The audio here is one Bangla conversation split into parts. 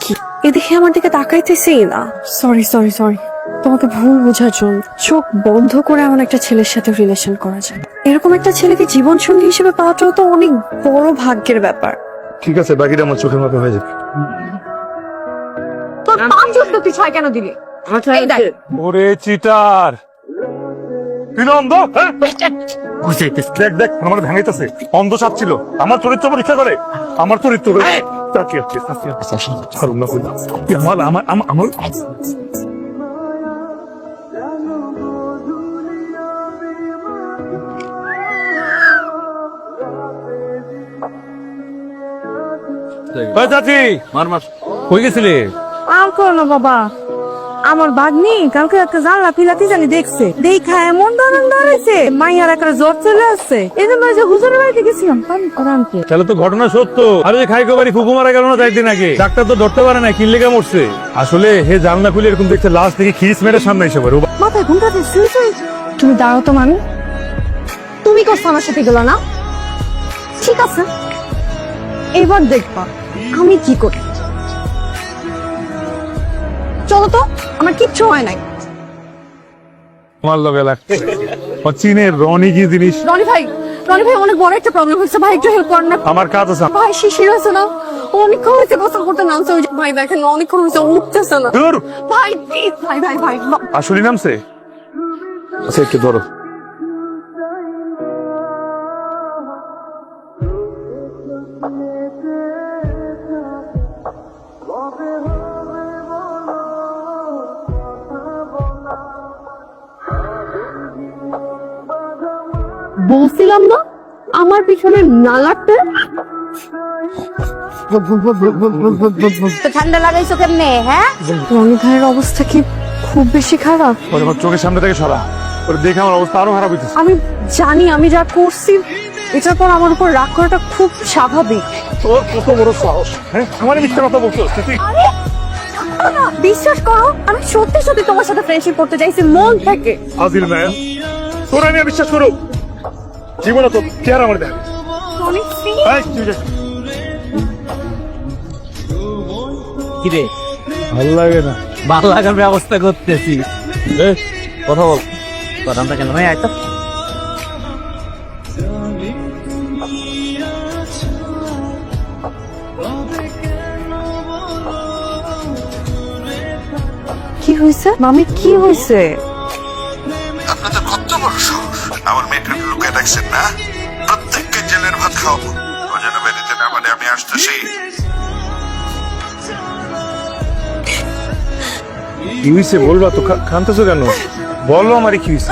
কি এদিকে আমার দিকে তাকাইতেছেই না। সরি সরি সরি, তোমাকে ভুল বোঝার জন্য। চোখ বন্ধ করে এমন একটা ছেলের সাথে রিলেশন করা যায়, এরকম একটা ছেলেকে জীবন সঙ্গী হিসেবে পাওয়াটাও তো অনেক বড় ভাগ্যের ব্যাপার। ঠিক আছে, বাকিটা আমার চোখের মতো হয়ে যাবে। তোর 5 তুই 6 কেন দিলি? ওরে চিটার, তুই না অন্ধ? হ্যাঁ? দেখ দেখ আমার ভেঙাইতেছে, অন্ধ সাপ ছিল। আমার চরিত্র পরীক্ষা করে, আমার চরিত্র তাকিয়ে আছে, তাকিয়ে আছে। ছাড়ুন না, আমার আমার আমার আমার চাচি মার মার কই গেছিলি? আর করো না বাবা, আমার ভাগ্নি কালকে একটা জানলা পিলাতি জানি দেখছে, দেখা এমন ধরন ধরেছে মাইয়ার একটা জ্বর চলে আসছে। এই জন্য যে হুজুরের বাড়িতে গেছিলাম কোরআনকে। তাহলে তো ঘটনা সত্য। আরে যে খাইকো বাড়ি ফুকু মারা গেল না 4 দিন আগে, ডাক্তার তো ধরতে পারে না কি লেগে মরছে। আসলে হে জানলা খুলে এরকম দেখছে, লাশ থেকে খিস মেরে সামনে এসে পড়ে। মাথায় ঘুমটা দিচ্ছে। তুমি দাঁড়াও তো মামি, তুমি করছো আমার সাথে গেল না? ঠিক আছে, এবার দেখবা আমি কি করি। চলো তো, আমার কিচ্ছু হয় নাই। আমার লগে লাগছে চীনের রনি কি জিনিস। রনি ভাই অনেক বড় একটা প্রবলেম হচ্ছে ভাই, একটু হেল্প করেন না। আমার কাজ আছে। ভাই শিশির আছে না, অনেকক্ষণ হয়েছে গোসল করতে নামছে। ওই যে ভাই দেখেন অনেকক্ষণ হয়েছে উঠতেছে না। দূর ভাই প্লিজ, ভাই ভাই ভাই আসলে নামছে। আচ্ছা একটু ধরো। বলছিলাম না আমার পিছনে না লাগতে। ঠান্ডা লাগাইছো কেমনে? হ্যাঁ, রনি ভাইয়ের অবস্থা কি খুব বেশি খারাপ? ওরে আমার চোখের সামনে থেকে সরা, ওরে দেখে আমার অবস্থা আরো খারাপ হইতেছে। আমি জানি আমি যা করছি এটার পর আমার উপর রাগ করাটা খুব স্বাভাবিক। তোর কত বড় সাহস, হ্যাঁ আমার মিথ্যা কথা বলছো তুই? বিশ্বাস করো, আমি সত্যি সত্যি তোমার সাথে ফ্রেন্ডশিপ করতে চাইছি মন থেকে। আজিল না তোর আমি বিশ্বাস করো, জীবনে তো কে আর আমার দেখ। রনি please। কিরে ভালো লাগে না, ভালো লাগার ব্যবস্থা করতেছি। কথা বল। কথাটা কেন ভাই? আয়তো কি হয়েছে মামি, কি হয়েছে? আপনাদের কত বড় সাহস, আমার মেয়েকে লুকিয়ে রাখছেন না? প্রত্যেককে জেলের ভাত খাওয়াবো, ও যেন বেরিতে না পারে। আমি আসতেছি। কি হয়েছে বলবা তো, কানতেছো কেন? বলো আমারে কি হয়েছে।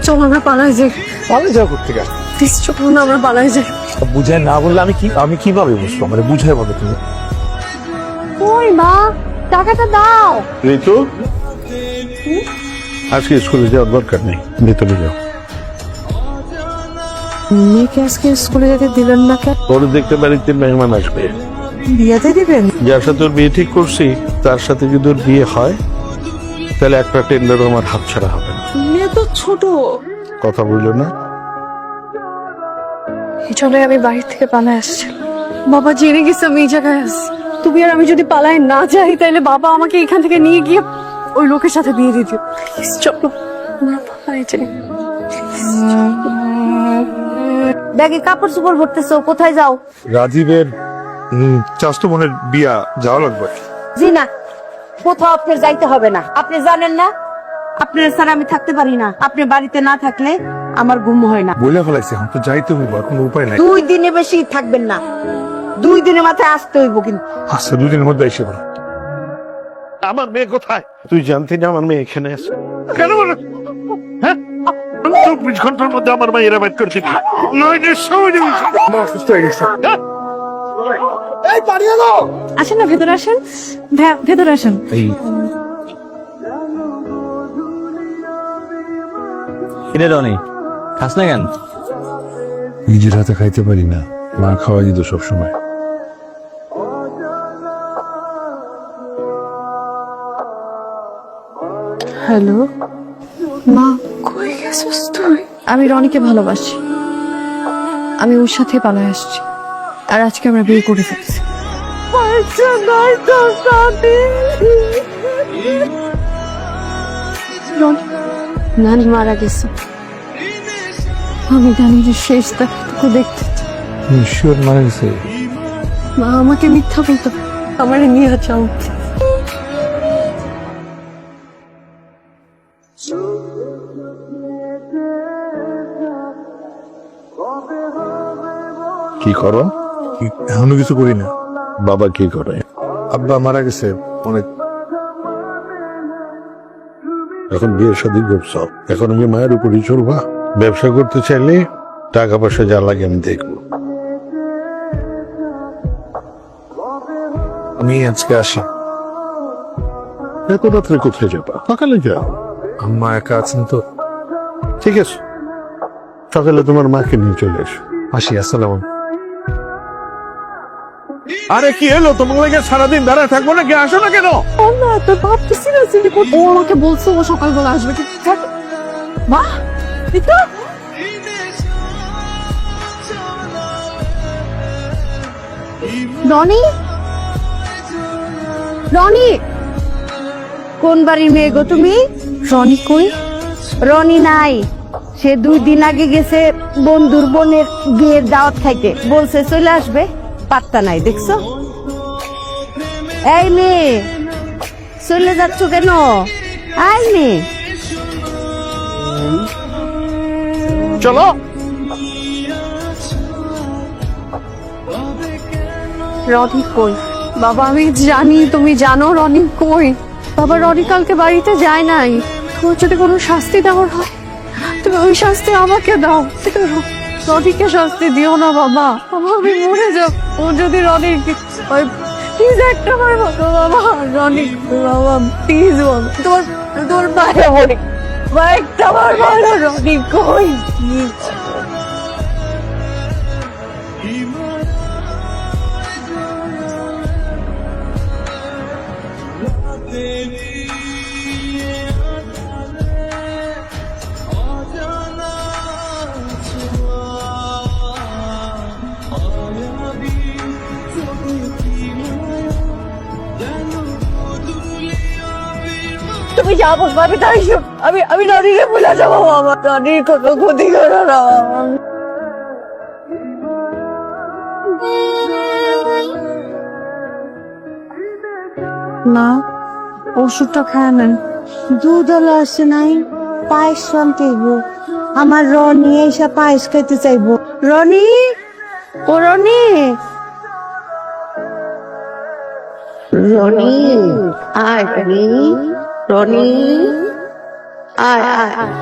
চলো আমরা পালাই যাই। পালে যাও করতে গেছে, প্লিজ চলো না আমরা পালাই যাই। বুঝায় না বললে আমি কিভাবে বুঝবো? মানে বুঝায় বলো তুমি। ওই মা, টাকাটা দাও। ঋতু, আজকে স্কুলে যাওয়ার দরকার নেই, ভেতরে যাও। মেয়েকে আজকে স্কুলে যেতে দিলেন না কেন? তোর দেখতে বাড়িতে মেহমান আসবে, বিয়েতে দিবেন? যার সাথে ওর বিয়ে ঠিক করছি তার সাথে যদি ওর বিয়ে হয় তাহলে একটা টেন্ডারও আমার হাত ছাড়া হবে না। মেয়ে তো ছোট। কথা বললো না? এই জন্য আমি বাড়ি থেকে পালাই আসছিলাম। বাবা জেনে গেছে আমি এই জায়গায় আছি। তুমি আর আমি যদি পালাই না যাই তাহলে বাবা আমাকে এখান থেকে নিয়ে গিয়ে ওই লোকের সাথে বিয়ে দিয়ে দিও। প্লিজ চলো আমরা পালাই যাই। ব্যাগে কাপড় চোপড় ভরতেছো, কোথায় যাও? রাজীবের চাস্তো বোনের বিয়া, যাওয়া লাগবে। জি না, কোথাও আপনার যাইতে হবে না। আপনি জানেন না আপনার ছাড়া আমি থাকতে পারি না। আপনি বাড়িতে না থাকলে আমার ঘুম হয় না। বইলা ফেলাইছি, এখন তো যাইতে হইব, এখন উপায় নাই। 2 দিনে বেশি থাকবেন না, 2 দিনের মাথায় আসতে হইব কিন্তু। আচ্ছা 2 দিনের মধ্যে এসে পড়ো। আমার মেয়ে কোথায়? তুই জানতি না আমার মেয়ে এখানে আছে? কেন বলো? হ্যাঁ, 24 ঘন্টার মধ্যে আমার মেয়েরা বাইট করে দিবি। নইলে সময় দিবি। আমার অসুস্থ হয়ে গেছে। আসেন না, ভেতরে আসেন। ভেতরে আসেন। কিরে রনি, খাস না কেন? নিজের হাতে খাইতে পারি না, মা খাওয়াই দিত সবসময়। হ্যালো মা, কই গেছিস তুই? আমি রনিকে ভালোবাসি, আমি ওর সাথে পালাই আসছি। আর আজকে আমরা বিয়ে করে ফেলছি। পয়সা নাই তো সাথে। নানি মারা গেছে, আমি নানির শেষ দেখাটুকু দেখতে চাই। ঈশ্বর মারা গেছে। মা আমাকে মিথ্যা বলতো, আমার নিয়ে যাও। কি করো? এখনো কিছু করি না। বাবা কি করে? আব্বা মারা গেছে অনেক। এখন বিয়ে শাদী করছ, এখন আমি মায়ের উপরই চলবা? ব্যবসা করতে চাইলে টাকা পয়সা যা লাগে আমি দেখবো। আমি আজকে আসি। এত রাত্রে কোথায় যাবা? সকালে যাও। আম্মা একা আছেন তো। ঠিক আছে, সকালে তোমার মাকে নিয়ে চলে এসো। আসি, আসসালাম। আরে কি এলো? তোমার লাগে সারাদিন দাঁড়ায় থাকবো না, কি আসো না কেন? না তো ভাবতেছি না যে ও আমাকে বলছে ও সকালবেলা আসবে। মা এটা রনি, রনি, কোন বাড়ির মেয়ে গো তুমি? রনি কই? রনি নাই, সে 2 দিন আগে গেছে বন্ধুর বোনের বিয়ের দাওয়াত খাইতে, বলছে চলে আসবে, পাত্তা নাই দেখছো? এই মেয়ে, চলে যাচ্ছ কেন? আই মেয়ে, চলো। রনি কই? বাবা আমি জানি তুমি জানো রনি কই। বাবা রনি কালকে বাড়িতে যায় নাই। তোমার যদি কোনো শাস্তি দেওয়ার হয় তুমি ওই শাস্তি আমাকে দাও। রনিকে শাস্তি দিও না বাবা, বাবা আমি মরে যাব। ও যদি রনির প্লিজ একটা বার বলো বাবা, রনি বাবা প্লিজ বলো। তোমার তোমার বাইরে বলি একটা বার বলো রনি কই। তুমি যা বলবো আমি তাই আমি রনিকে ভুলে যাবো বাবা, রনির কোনো ক্ষতি করো না বাবা। না ওষুধটা খায় নেন। দুধ হলো আসে নাই, পায়েস শান্তি আমার রনি এসে পায়েস খাইতে চাইবো। রনি, ও রনি, রনি আয়, রনি, রনি আয় আয়।